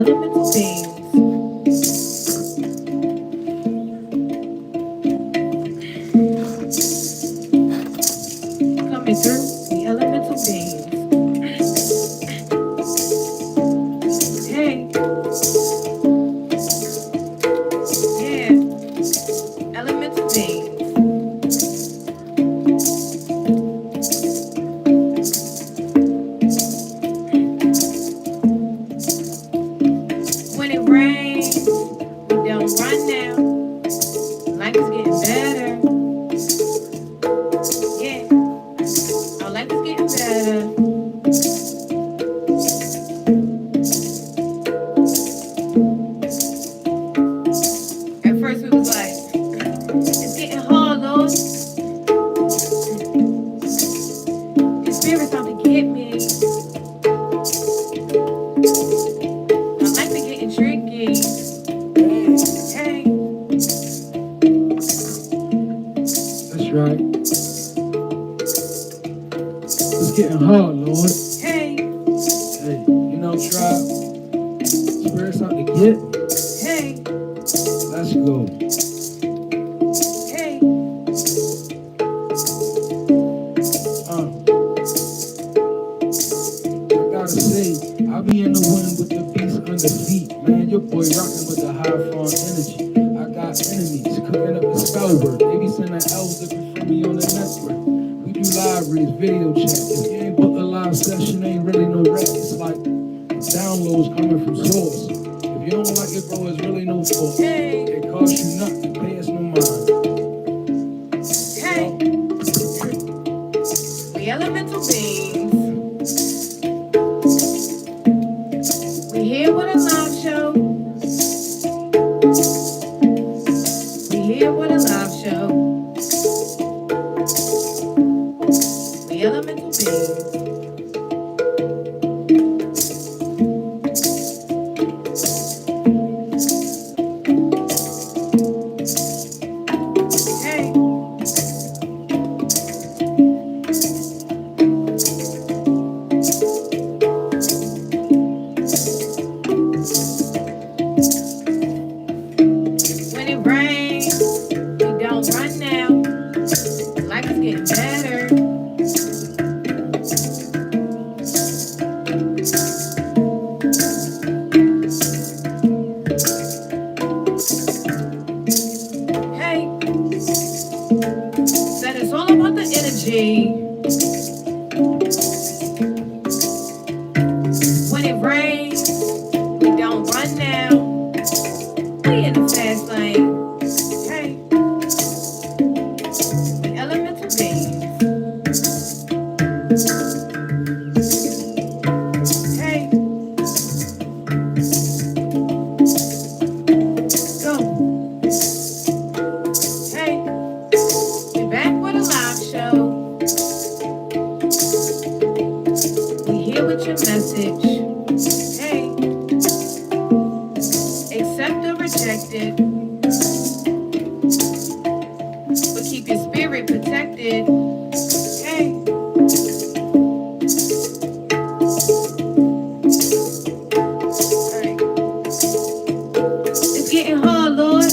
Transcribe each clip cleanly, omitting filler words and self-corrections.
elemental beings coming through. The elemental beings. Hey, yeah, elemental beings. When it rains, we don't run now. Life is getting better. Yeah, our life is getting better. At first we was like, it's getting hard, Lord. Your spirit's out to get me. My life is getting tricky. Hey, That's right. It's getting hard, Lord. hey, Hey, tribe, spirits out to get. hey, Let's go. hey. I gotta say, I be in the wind with the beast under feet. Man, your boy rocking with the high farm energy. I got enemies cooking up the spell work. They be sending elves looking for me on the network. We do live reads, video chat. If you ain't booked a live session, ain't really no rec. It's like downloads coming from source. If you don't like it, bro, it's really no fault. Hey, It costs you nothing, pay us no mind. hey. We elemental beings. We here with a live show. We here with a live show. We elemental beings. Hey, when it rains, we don't run now. Life is getting better. Hey, said it's all about the energy. When it rains, we don't run now. We in the fast lane. Hey, the elemental beings. Hey, go. Hey, we back with a live show. We here with your message. Hey, accept or reject it, but keep your spirit protected. Hey, alright. It's getting hard, Lord.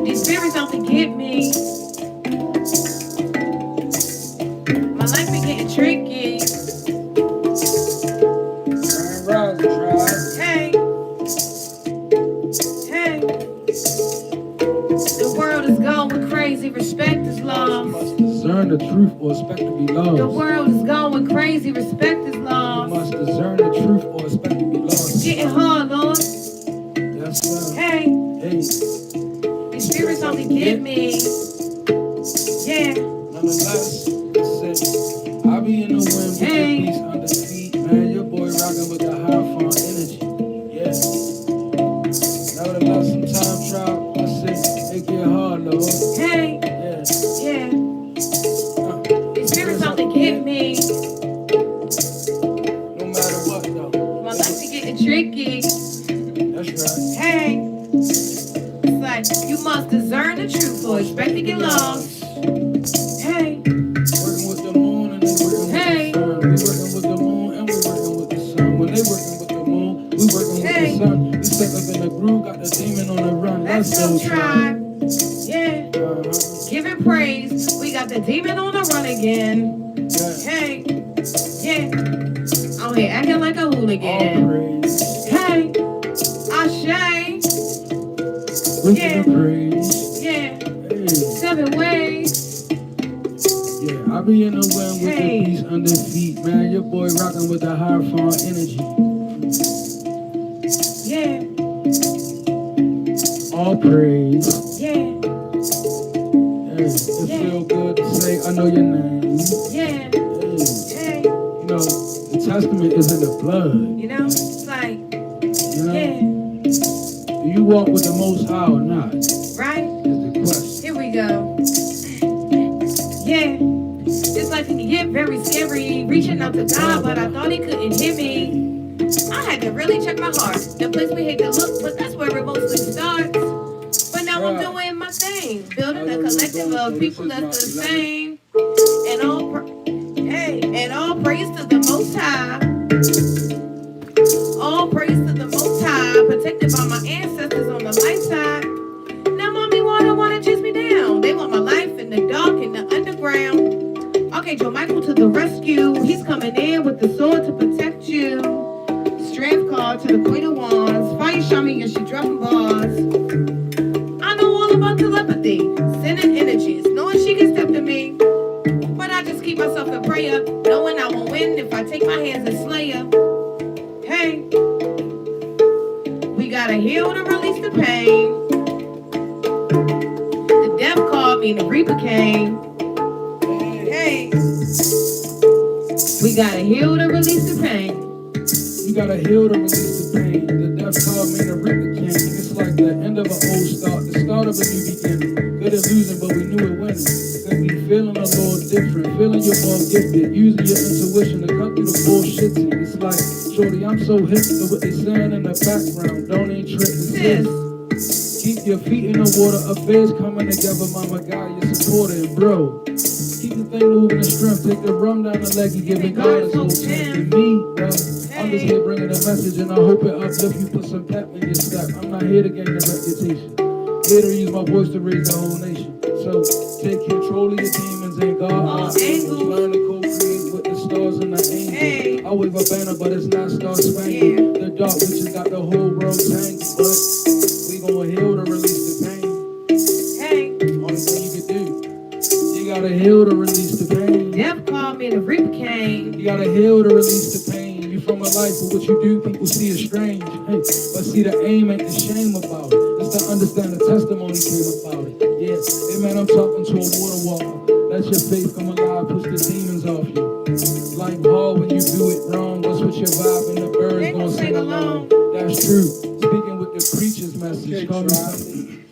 These spirits out to get me. My life be getting tricky. Grand Rising, tribe. Hey, hey. The world is going crazy. Respect is lost. Discern the truth or expect to be lost. The world is going crazy. Respect is You lost. must discern the truth or expect to be lost. Getting hard, Lord. Yes, sir. Hey, Hey, these spirits only get me. Yeah, nonetheless, say, I be in the wind with Hey. the beast under feet. Man, your boy rocking with the high farm energy. Yeah. Nevertheless, sometimes tribe, I say, it get hard, Lord. hey, Yeah. yeah. Uh, These spirits only get me. no matter what, though. My life be getting tricky. That's right. Hey, it's like you must discern the truth or expect to get lost. Hey, Working with the moon and we working with Hey. the sun. We working with the moon and we working with the sun. they working with the moon, we working with the sun. We step up in the groove, got the demon on the run. Let's go, tribe. Yeah. Uh-huh. Giving praise. We got the demon on the run again. Yeah. Hey. Yeah. I'm here acting like a All hooligan. praise. Hey. Ashe. We Yeah. give praise. Yeah. Hey. 7 ways. Yeah, I be in the wind with Hey. the beast under feet. Man, your boy rocking with the high fawn energy. Yeah. All praise. Yeah. Hey, it Yeah. feel good to say I know your name. Yeah. Hey, Hey. you know, the testament is in the blood. You know? It's like, You know? yeah. Do you walk with the Most High or not? Right? Is the question. Here we go. Yeah. This life can get very scary. Reaching out to God, but I thought he couldn't hear me. I had to really check my heart. The place we hate to look, but that's where it mostly starts. But now I'm doing my thing. Building a collective of people that's the same. And all praise to the Most High. All praise to the Most High. Protected by my ancestors on the light side. Now mommy wanna chase me down. They want my life in the dark, in the underground. Okay, Joe Michael to the rescue. He's coming in with the sword to protect you. Strength card to the Queen of Wands. Fire Shami and she dropping bars. I know all about telepathy. Sending energies. Knowing she can step to me. But I just keep myself in prayer. Knowing I won't win if I take my hands and slay her. Hey. We gotta heal and release the pain. The death called me and the reaper came. Hey. We gotta heal to release the pain. You gotta heal to release the pain. The death called me the Reaper King. It's like the end of an old start, the start of a new beginning. Good at losing, but we knew it winning. Could be feeling a little different, feeling you're more gifted, using your intuition to cut through the bullshit. It's like, shorty, I'm so hip to what they saying in the background. Don't ain't tripping, sis. Keep your feet in the water, affairs coming together, mama, God, your supporter, and bro. Keep the thing moving and strength, take the rum down the leg and giving God his whole strength. To me, bro, I'm just here bringing a message and I hope it uplift you, put some pep in your step. I'm not here to gain a reputation, here to use my voice to raise the whole nation. So take control of your demons and God all angels. Learn to co-create with the stars and the angels. Hey. I wave a banner, but it's not star spangled. The dark witches got the whole world tangled, but we gonna heal to release the pain. Hey. Only thing you can do, you gotta heal to release the pain. Death called me and the reaper came. You gotta heal to release the pain. You from a life, but what you do, people see is strange. Hey, but see, the aim ain't the shame about it. It's to understand the testimony came about it. Yeah, hey man, I'm talking to a water walker. Let your faith come alive, push the demons off you. Life hard when you do it wrong. What's with your vibe and the birds They gonna gon' sing sing along? along. That's true. Speaking with the preacher's message. Call me something.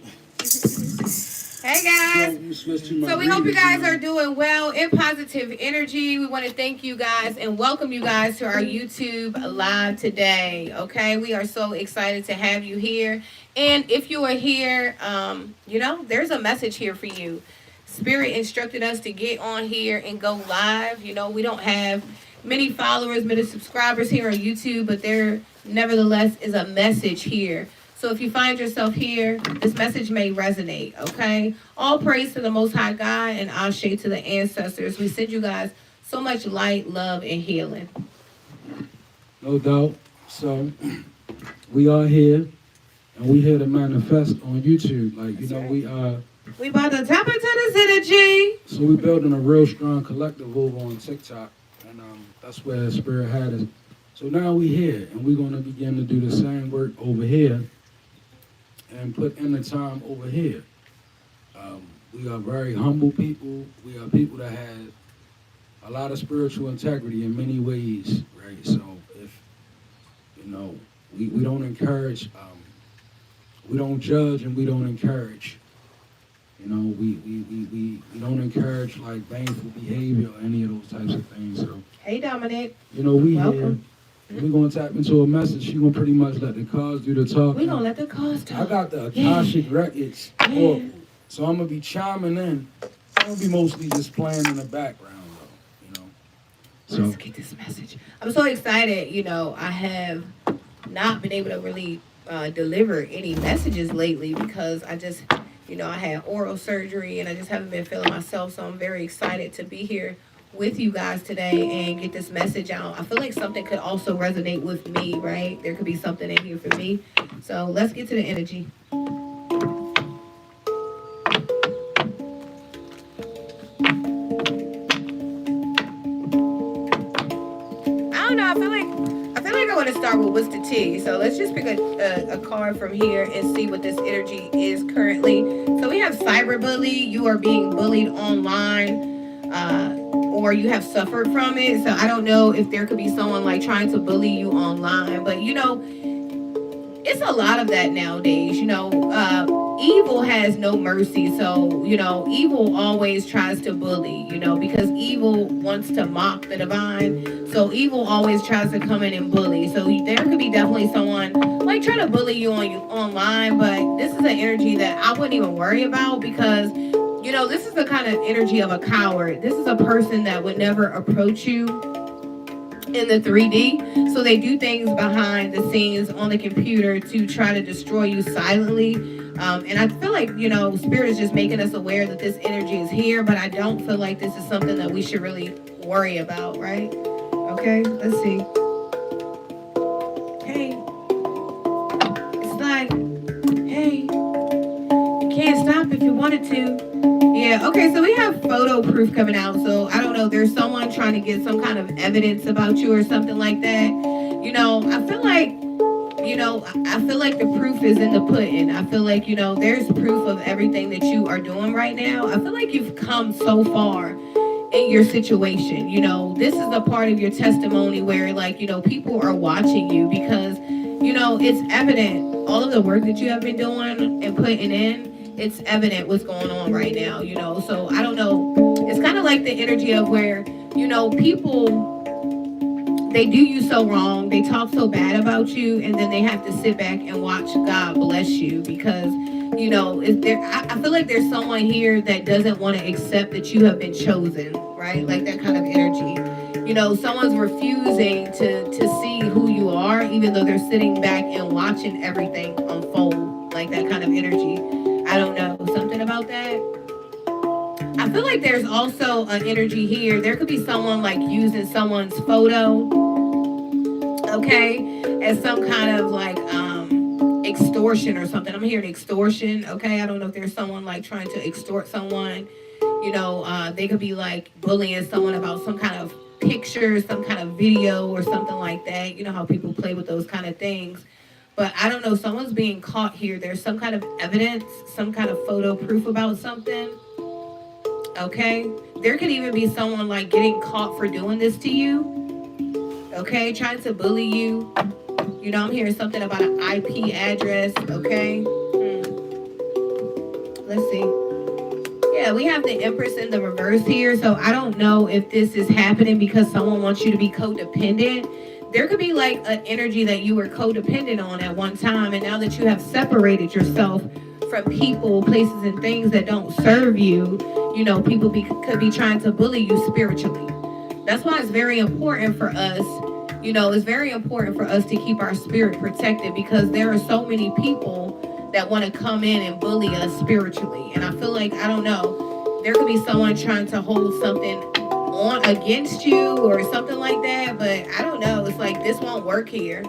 Hey guys. So we hope you guys are doing well in positive energy. We want to thank you guys and welcome you guys to our YouTube live today. Okay, we are so excited to have you here. And if you are here, you know, there's a message here for you. Spirit instructed us to get on here and go live. You know, we don't have many followers, many subscribers here on YouTube, but there nevertheless is a message here. So if you find yourself here, this message may resonate, okay? All praise to the Most High God and ashe to the ancestors. We send you guys so much light, love, and healing. No doubt. So we are here, and we here to manifest on YouTube. Like, you know, We about to tap into this energy. so we building a real strong collective over on TikTok, and that's where Spirit had us. So now we here, and we're gonna begin to do the same work over here, and put in the time over here. We are very humble people. We are people that have a lot of spiritual integrity in many ways, right? So if, you know, we don't encourage, we don't judge and we don't encourage. You know, we don't encourage like baneful behavior or any of those types of things. So, Hey, Dominic. you know, we Welcome. here. We're going to tap into a message. She's going to pretty much let the cards do the talking. We're going to let the cause talk. I got the Akashic Records. Yeah. So I'm going to be chiming in. I'm going to be mostly just playing in the background, though, you know. Let's get this message. I'm so excited. You know, I have not been able to really deliver any messages lately because I just, you know, I had oral surgery and I just haven't been feeling myself. So I'm very excited to be here with you guys today and get this message out. I feel like something could also resonate with me, right? There could be something in here for me. So let's get to the energy. I don't know. I feel like I want to start with what's the T. So let's just pick a card from here and see what this energy is currently. So we have cyberbully. You are being bullied online. Or you have suffered from it. So I don't know if there could be someone like trying to bully you online, but you know, it's a lot of that nowadays. You know, evil has no mercy. So, you know, evil always tries to bully, you know, because evil wants to mock the divine. So evil always tries to come in and bully. So there could be definitely someone like trying to bully you online, but this is an energy that I wouldn't even worry about because you know, this is the kind of energy of a coward. This is a person that would never approach you in the 3D. So they do things behind the scenes on the computer to try to destroy you silently. And I feel like, you know, Spirit is just making us aware that this energy is here, but I don't feel like this is something that we should really worry about, right? Okay, let's see. Hey. It's like, hey, you can't stop if you wanted to. Yeah, okay, so we have photo proof coming out. So I don't know, there's someone trying to get some kind of evidence about you or something like that. You know, I feel like the proof is in the pudding. I feel like, you know, there's proof of everything that you are doing right now. I feel like you've come so far in your situation. You know, this is a part of your testimony where, like, you know, people are watching you because, you know, it's evident all of the work that you have been doing and putting in. It's evident what's going on right now, you know. So I don't know. It's kind of like the energy of where, you know, people, they do you so wrong, they talk so bad about you, and then they have to sit back and watch God bless you because, you know, I feel like there's someone here that doesn't want to accept that you have been chosen, right? Like that kind of energy. You know, someone's refusing to see who you are, even though they're sitting back and watching everything unfold, like that kind of energy. I don't know, something about that. I feel like there's also an energy here. There could be someone like using someone's photo, okay, as some kind of like extortion or something. I'm hearing extortion, okay? I don't know if there's someone like trying to extort someone. You know, they could be like bullying someone about some kind of picture, some kind of video or something like that. You know how people play with those kind of things. But I don't know, someone's being caught here. There's some kind of evidence, some kind of photo proof about something. Okay? There could even be someone like getting caught for doing this to you. Okay? Trying to bully you. You know, I'm hearing something about an IP address. Okay? Let's see. Yeah, we have the Empress in the reverse here. So I don't know if this is happening because someone wants you to be codependent. There could be like an energy that you were codependent on at one time, and now that you have separated yourself from people, places, and things that don't serve you, you know, people could be trying to bully you spiritually. That's why it's very important for us, you know, it's very important for us to keep our spirit protected because there are so many people that want to come in and bully us spiritually. And I feel like, I don't know, there could be someone trying to hold something on against you or something like that, but I don't know, it's like this won't work here.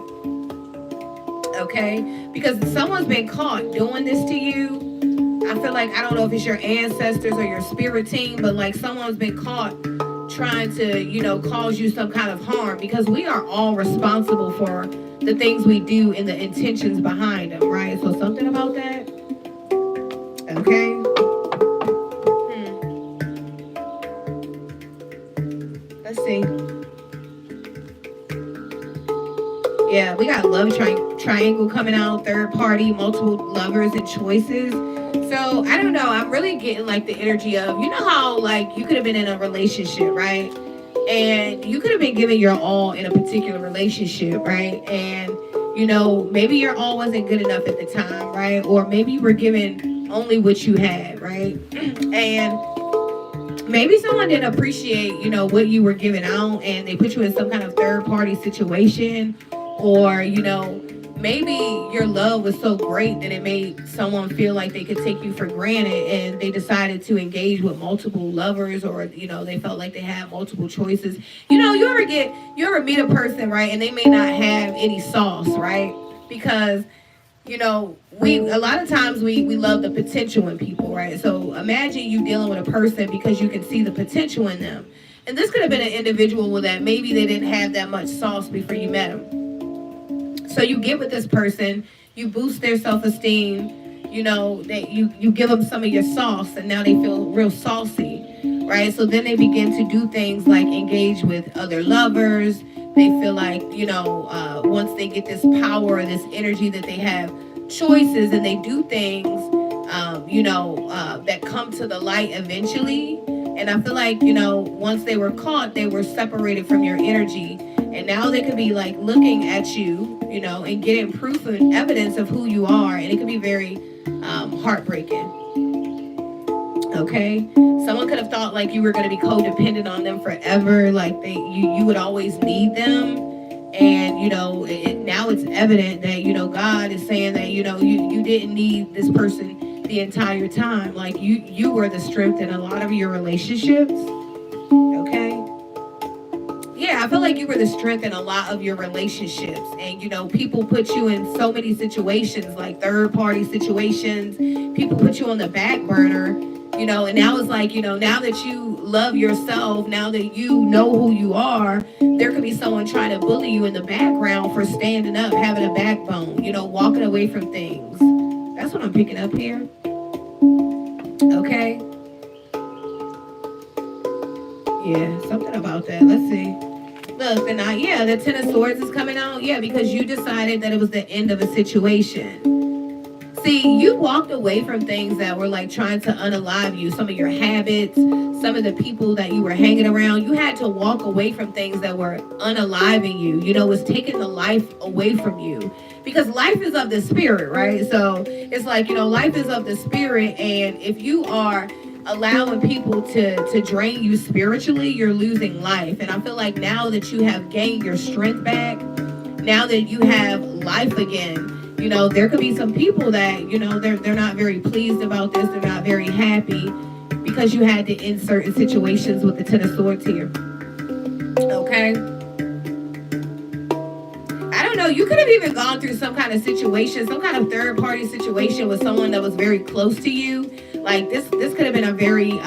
Okay, because someone's been caught doing this to you. I feel like, I don't know if it's your ancestors or your spirit team, but like someone's been caught trying to, you know, cause you some kind of harm because we are all responsible for the things we do and the intentions behind them, right? So something about that. Okay. Let's see. Yeah, we got love triangle coming out, third party, multiple lovers and choices. So I don't know. I'm really getting like the energy of, you know how like you could have been in a relationship, right? And you could have been giving your all in a particular relationship, right? And you know, maybe your all wasn't good enough at the time, right? Or maybe you were given only what you had, right? And maybe someone didn't appreciate, what you were giving out, and they put you in some kind of third party situation, or, maybe your love was so great that it made someone feel like they could take you for granted, and they decided to engage with multiple lovers, or, they felt like they had multiple choices. You ever meet a person, right, and they may not have any sauce, right? Because we a lot of times we love the potential in people, right? So imagine you dealing with a person because you can see the potential in them. And this could have been an individual that maybe they didn't have that much sauce before you met them. So you get with this person, you boost their self-esteem, that you give them some of your sauce, and now they feel real saucy, right? So then they begin to do things like engage with other lovers. They feel like, once they get this power or this energy, that they have choices, and they do things, that come to the light eventually. And I feel like, once they were caught, they were separated from your energy. And now they could be like looking at you, and getting proof and evidence of who you are. And it could be very heartbreaking. Okay, someone could have thought like you were going to be codependent on them forever, like you would always need them, and now it's evident that God is saying that you didn't need this person the entire time. Like you were the strength in a lot of your relationships. Okay, yeah, I feel like you were the strength in a lot of your relationships, and people put you in so many situations, like third party situations. People put you on the back burner. And now it's like, now that you love yourself, now that you know who you are, there could be someone trying to bully you in the background for standing up, having a backbone, walking away from things. That's what I'm picking up here. Okay. Yeah, something about that. Let's see. Look, the Ten of Swords is coming out. Yeah, because you decided that it was the end of a situation. See, you walked away from things that were like trying to unalive you, some of your habits, some of the people that you were hanging around. You had to walk away from things that were unaliving you, was taking the life away from you. Because life is of the spirit, right? So it's like, life is of the spirit. And if you are allowing people to drain you spiritually, you're losing life. And I feel like now that you have gained your strength back, now that you have life again, there could be some people that, they're not very pleased about this. They're not very happy because you had to end certain situations with the Ten of Swords here. Okay. I don't know. You could have even gone through some kind of situation, some kind of third party situation with someone that was very close to you. Like this could have been a very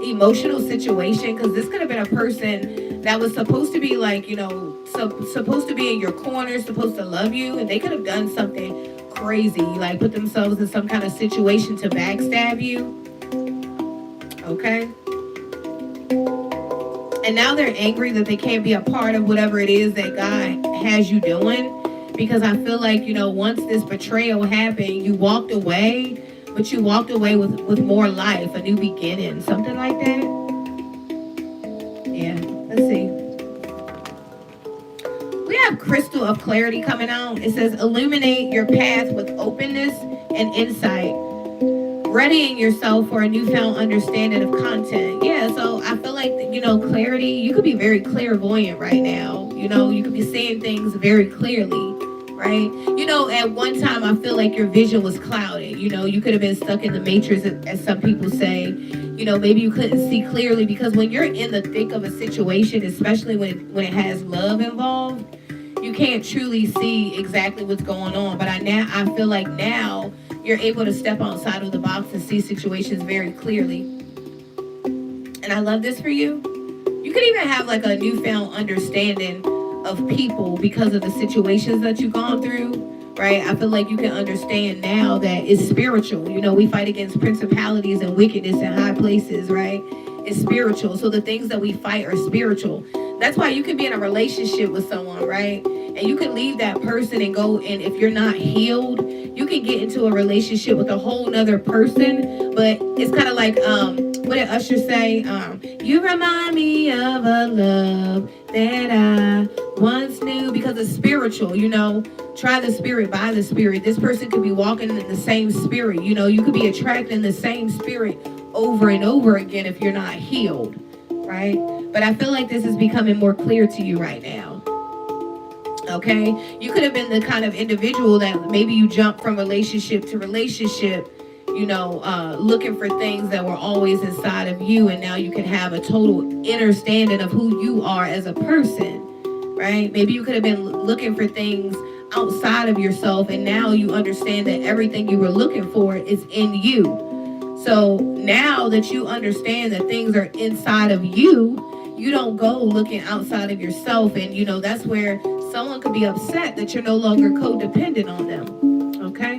emotional situation, because this could have been a person that was supposed to be like, supposed to be in your corner, supposed to love you, and they could have done something crazy, like put themselves in some kind of situation to backstab you. Okay. And now they're angry that they can't be a part of whatever it is that God has you doing, because I feel like, once this betrayal happened, you walked away, but you walked away with more life, a new beginning, something like that. Yeah, let's see. We have Crystal of Clarity coming out. It says, illuminate your path with openness and insight, readying yourself for a newfound understanding of content. Yeah, so I feel like, clarity, you could be very clairvoyant right now. You could be seeing things very clearly. Right? At one time, I feel like your vision was clouded. You could have been stuck in the matrix, as some people say. Maybe you couldn't see clearly, because when you're in the thick of a situation, especially when it has love involved, you can't truly see exactly what's going on. But I feel like now you're able to step outside of the box and see situations very clearly. And I love this for you. You could even have like a newfound understanding of people because of the situations that you've gone through, right? I feel like you can understand now that it's spiritual. We fight against principalities and wickedness in high places, right? It's spiritual. So the things that we fight are spiritual. That's why you can be in a relationship with someone, right? And you can leave that person and go, and if you're not healed, you can get into a relationship with a whole nother person. But it's kind of like, what did Usher say? You remind me of a love that I once knew, because it's spiritual, try the spirit by the spirit. This person could be walking in the same spirit, you could be attracting the same spirit over and over again if you're not healed, right? But I feel like this is becoming more clear to you right now. Okay, you could have been the kind of individual that maybe you jumped from relationship to relationship, looking for things that were always inside of you, and now you can have a total understanding of who you are as a person, right? Maybe you could have been looking for things outside of yourself, and now you understand that everything you were looking for is in you. So now that you understand that things are inside of you, you don't go looking outside of yourself, and that's where someone could be upset that you're no longer codependent on them. Okay,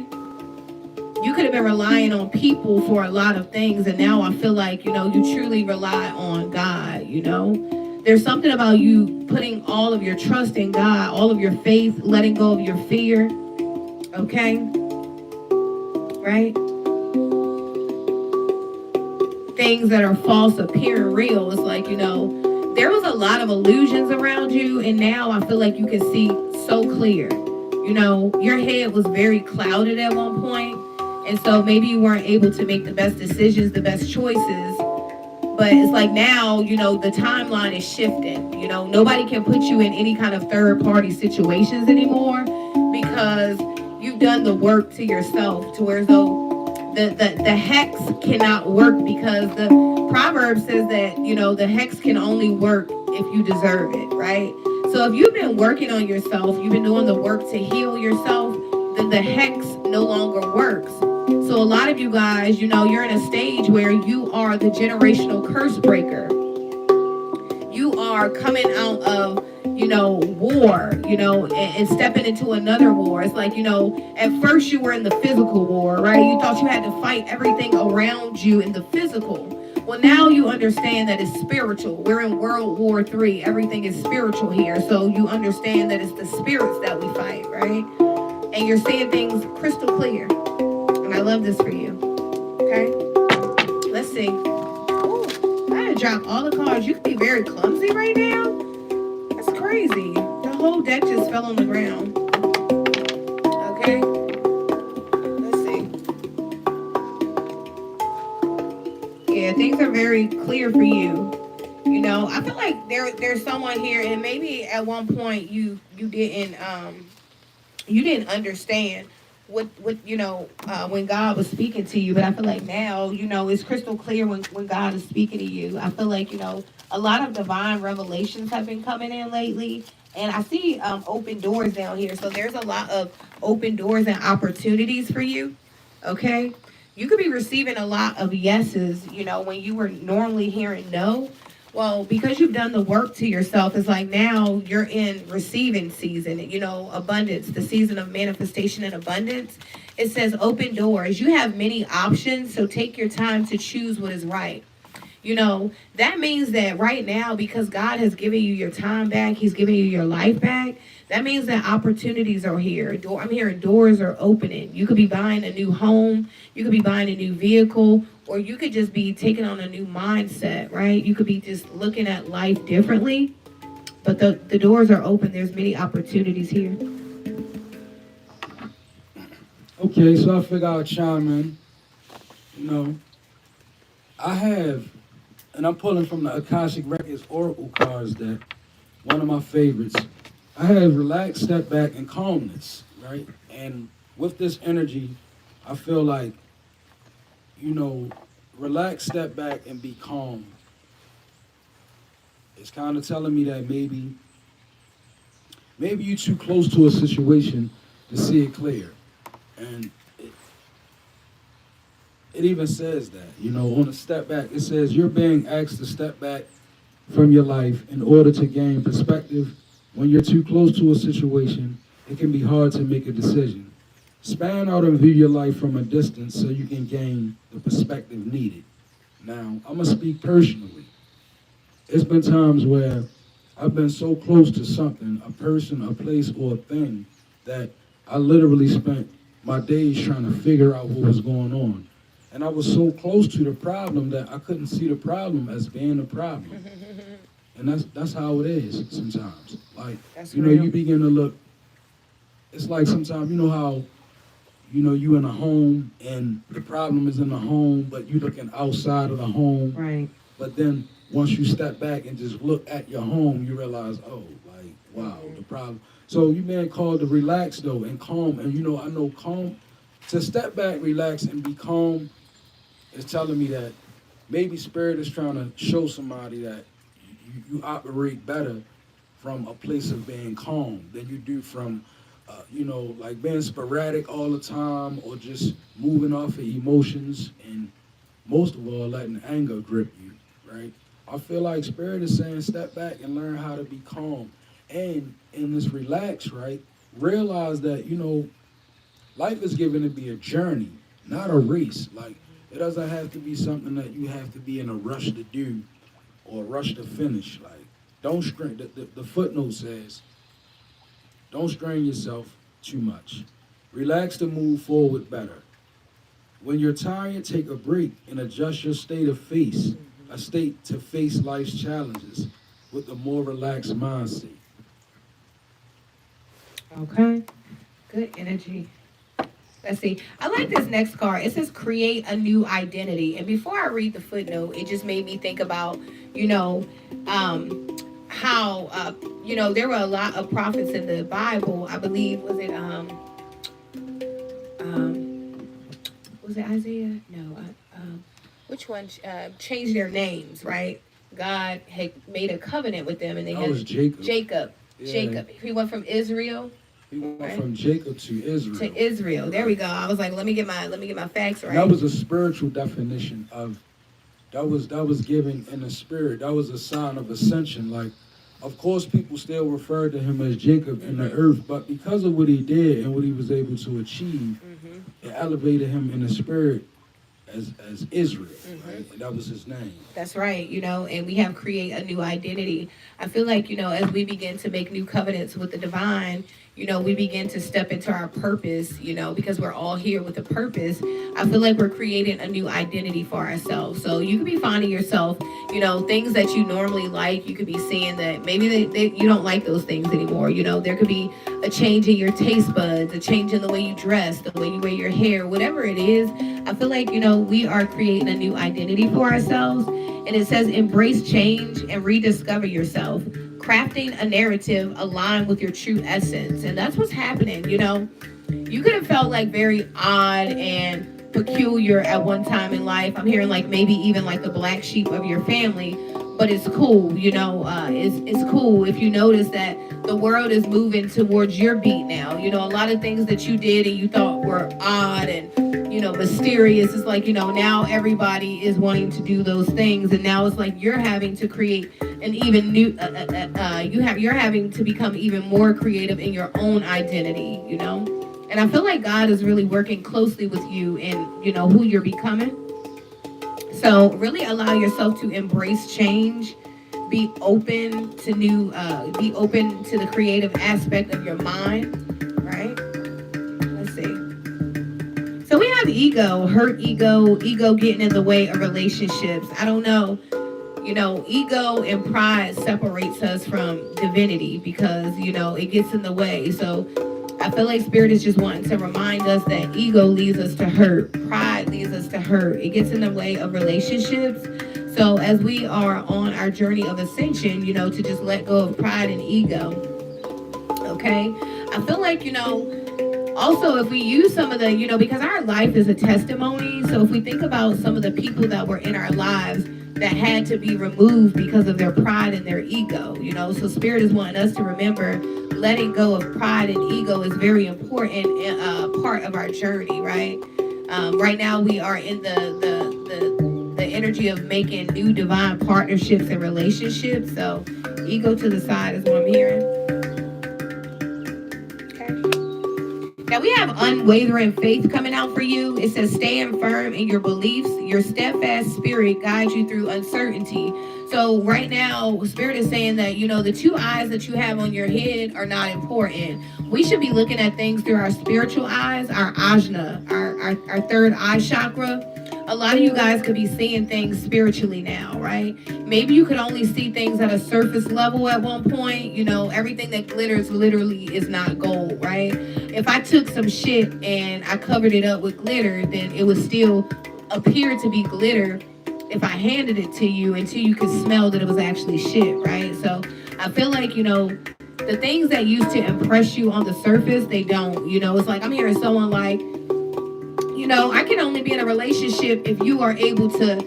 you could have been relying on people for a lot of things, and now I feel like you truly rely on God. There's something about you putting all of your trust in God, all of your faith, letting go of your fear. Okay, right? Things that are false appear real. It's like, there was a lot of illusions around you, and now I feel like you can see so clear. Your head was very clouded at one point, and so maybe you weren't able to make the best decisions, the best choices. But it's like now, the timeline is shifting. Nobody can put you in any kind of third-party situations anymore because you've done the work to yourself, to where though the hex cannot work, because the proverb says that the hex can only work if you deserve it, right? So if you've been working on yourself, you've been doing the work to heal yourself, then the hex no longer works. So a lot of you guys, you're in a stage where you are the generational curse breaker. You are coming out of war, and stepping into another war. It's like, at first you were in the physical war, right? You thought you had to fight everything around you in the physical. Well, now you understand that it's spiritual. We're in World War III. Everything is spiritual here. So you understand that it's the spirits that we fight, right? And you're seeing things crystal clear. And I love this for you. Okay? Let's see. Ooh, I had to drop all the cards. You could be very clumsy right now. Crazy. The whole deck just fell on the ground. Okay? Let's see. Yeah, things are very clear for you. I feel like there's someone here, and maybe at one point you didn't understand what when God was speaking to you, but I feel like now it's crystal clear when God is speaking to you. I feel like a lot of divine revelations have been coming in lately, and I see open doors down here. So there's a lot of open doors and opportunities for you. Okay, you could be receiving a lot of yeses, when you were normally hearing no. Well, because you've done the work to yourself, it's like now you're in receiving season, abundance, the season of manifestation and abundance. It says open doors. You have many options, so take your time to choose what is right. That means that right now, because God has given you your time back, He's giving you your life back, that means that opportunities are here. I'm hearing doors are opening. You could be buying a new home, you could be buying a new vehicle, or you could just be taking on a new mindset, right? You could be just looking at life differently, but the doors are open. There's many opportunities here. Okay, so I figured I would chime in. I have, and I'm pulling from the Akashic Records Oracle cards deck, one of my favorites. I have relaxed, step back, and calmness, right? And with this energy, I feel like, relax, step back, and be calm. It's kind of telling me that maybe you're too close to a situation to see it clear. And it even says that, on the step back, it says you're being asked to step back from your life in order to gain perspective. When you're too close to a situation, it can be hard to make a decision. Span out and view your life from a distance so you can gain the perspective needed. Now, I'm going to speak personally. It's been times where I've been so close to something, a person, a place, or a thing, that I literally spent my days trying to figure out what was going on. And I was so close to the problem that I couldn't see the problem as being a problem. And that's how it is sometimes. Like, you begin to look, it's like sometimes, how you know, you in a home and the problem is in the home, but you looking outside of the home. Right. But then once you step back and just look at your home, you realize, oh, like, wow, the problem. So you man called to relax though and calm. And you know, I know calm, to step back, relax, and be calm is telling me that maybe Spirit is trying to show somebody that you operate better from a place of being calm than you do from, you know, like being sporadic all the time or just moving off of emotions and most of all letting anger grip you, right? I feel like Spirit is saying step back and learn how to be calm. And in this relax, right, realize that, you know, life is given to be a journey, not a race. Like, it doesn't have to be something that you have to be in a rush to do or a rush to finish. Like, don't strain, the footnote says, don't strain yourself too much. Relax to move forward better. When you're tired, take a break and adjust your state of face, a state to face life's challenges with a more relaxed mindset. Okay. Good energy. Let's see. I like this next card. It says create a new identity. And before I read the footnote, it just made me think about, you know, how, you know, there were a lot of prophets in the Bible. I believe, was it Isaiah? No. Which one changed their names, right? God had made a covenant with them and they That had was Jacob. Yeah. Jacob. He went from Israel. He went from Jacob to Israel. To Israel. There we go. I was like, let me get my facts right. That was a spiritual definition of that was given in the spirit. That was a sign of ascension. Like, of course, people still refer to him as Jacob in the earth, but because of what he did and what he was able to achieve, it elevated him in the spirit as Israel, right? And that was his name. That's right, you know, and we have create a new identity. I feel like, you know, as we begin to make new covenants with the divine, you know, we begin to step into our purpose, you know, because we're all here with a purpose. I feel like we're creating a new identity for ourselves. So you could be finding yourself, you know, things that you normally like, you could be seeing that maybe you don't like those things anymore. You know, there could be a change in your taste buds, a change in the way you dress, the way you wear your hair, whatever it is. I feel like, you know, we are creating a new identity for ourselves. And it says embrace change and rediscover yourself, crafting a narrative aligned with your true essence. And that's what's happening, you know. You could have felt like very odd and peculiar at one time in life. I'm hearing like maybe even like the black sheep of your family, but it's cool, you know. It's cool if you notice that the world is moving towards your beat now. You know, a lot of things that you did and you thought were odd and, you know, mysterious. It's like, you know, now everybody is wanting to do those things, and now it's like you're having to create an even new. You're having to become even more creative in your own identity. You know, and I feel like God is really working closely with you in, you know, who you're becoming. So really allow yourself to embrace change. Be open to new. Be open to the creative aspect of your mind. Right. Let's see. So we have ego, hurt ego getting in the way of relationships. I don't know. You know, ego and pride separates us from divinity because, you know, it gets in the way. So I feel like Spirit is just wanting to remind us that ego leads us to hurt. Pride leads us to hurt. It gets in the way of relationships. So as we are on our journey of ascension, you know, to just let go of pride and ego. Okay? I feel like, you know, also, if we use some of the, you know, because our life is a testimony. So if we think about some of the people that were in our lives that had to be removed because of their pride and their ego, you know, so Spirit is wanting us to remember letting go of pride and ego is very important part of our journey, right? Right now we are in the energy of making new divine partnerships and relationships. So ego to the side is what I'm hearing. Now we have unwavering faith coming out for you. It says stand firm in your beliefs. Your steadfast spirit guides you through uncertainty. So right now, Spirit is saying that, you know, the two eyes that you have on your head are not important. We should be looking at things through our spiritual eyes, our ajna, our third eye chakra. A lot of you guys could be seeing things spiritually now, right? Maybe you could only see things at a surface level at one point. You know, everything that glitters literally is not gold, right? if I took some shit and I covered it up with glitter, then it would still appear to be glitter if I handed it to you until you could smell that it was actually shit, right? So I feel like, the things that used to impress you on the surface, they don't. It's like I'm hearing someone like, I can only be in a relationship if you are able to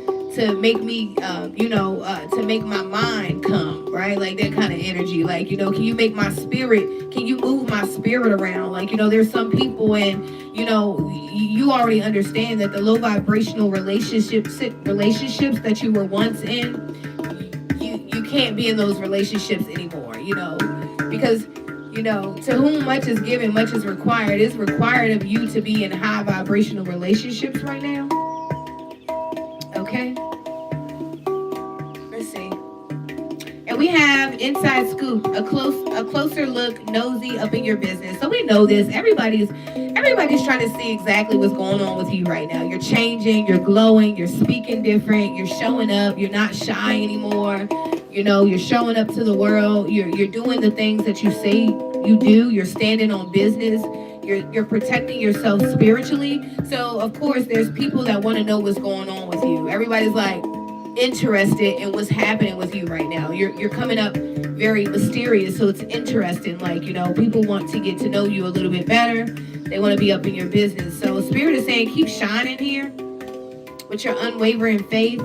make me, to make my mind come, right? Like that kind of energy. Like, can you make my spirit, can you move my spirit around? Like, there's some people, and, you already understand that the low vibrational relationships that you were once in, you can't be in those relationships anymore, because, to whom much is given, much is required. It's required of you to be in high vibrational relationships right now. Okay? Let's see. And we have Inside Scoop, a closer look, nosy up in your business. So we know this. Everybody's trying to see exactly what's going on with you right now. You're changing, you're glowing, you're speaking different, you're showing up, you're not shy anymore. You're showing up to the world. You're doing the things that you say you do. You're standing on business. You're protecting yourself spiritually. So of course there's people that want to know what's going on with you. Everybody's like interested in what's happening with you right now. You're coming up very mysterious, so it's interesting. Like, people want to get to know you a little bit better. They want to be up in your business. So Spirit is saying keep shining here with your unwavering faith.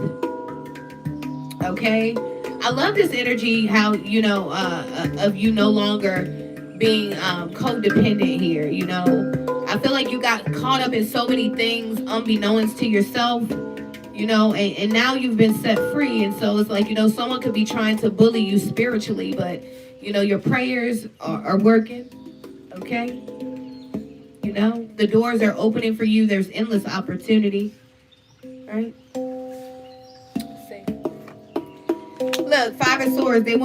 Okay? I love this energy, how, of you no longer being codependent here, I feel like you got caught up in so many things unbeknownst to yourself, and now you've been set free. And so it's like, someone could be trying to bully you spiritually, but, your prayers are working, okay? The doors are opening for you. There's endless opportunity, right? Look, Five of Swords, they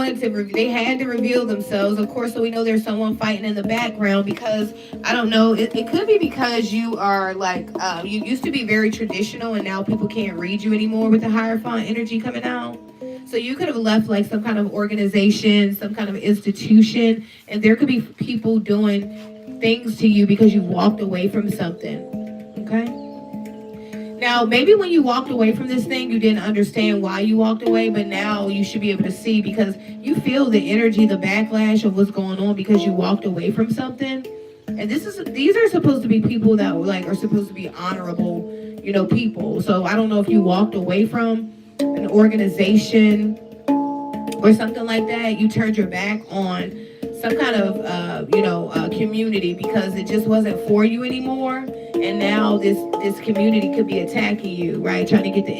had to reveal themselves, of course, so we know there's someone fighting in the background, because, I don't know, it could be because you are like, you used to be very traditional, and now people can't read you anymore with the Hierophant energy coming out. So you could have left like some kind of organization, some kind of institution, and there could be people doing things to you because you walked away from something, okay? Now, maybe when you walked away from this thing, you didn't understand why you walked away, but now you should be able to see, because you feel the energy, the backlash of what's going on because you walked away from something. And these are supposed to be people that are supposed to be honorable, people. So I don't know if you walked away from an organization or something like that. You turned your back on some kind of, community because it just wasn't for you anymore. And now this community could be attacking you, right? Trying to get the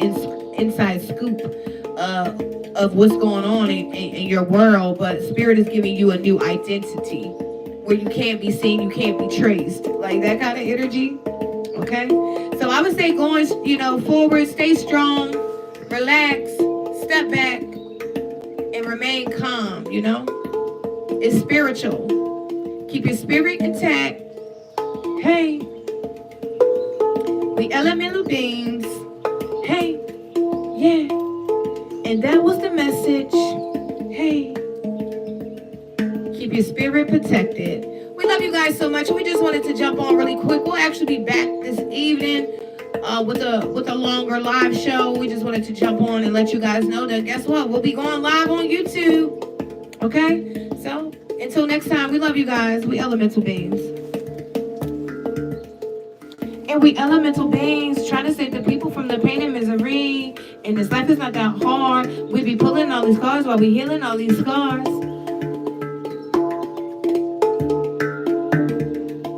inside scoop of what's going on in your world. But Spirit is giving you a new identity where you can't be seen, you can't be traced. Like that kind of energy, okay? So I would say going, forward, stay strong, relax, step back, and remain calm, It's spiritual. Keep your spirit intact. Hey. We elemental beings. Hey. Yeah. And that was the message. Hey. Keep your spirit protected. We love you guys so much. We just wanted to jump on really quick. We'll actually be back this evening with a longer live show. We just wanted to jump on and let you guys know that guess what? We'll be going live on YouTube. Okay? So until next time, we love you guys. We elemental beings. And we elemental beings trying to save the people from the pain and misery. And this life is not that hard. We be pulling all these scars while we healing all these scars.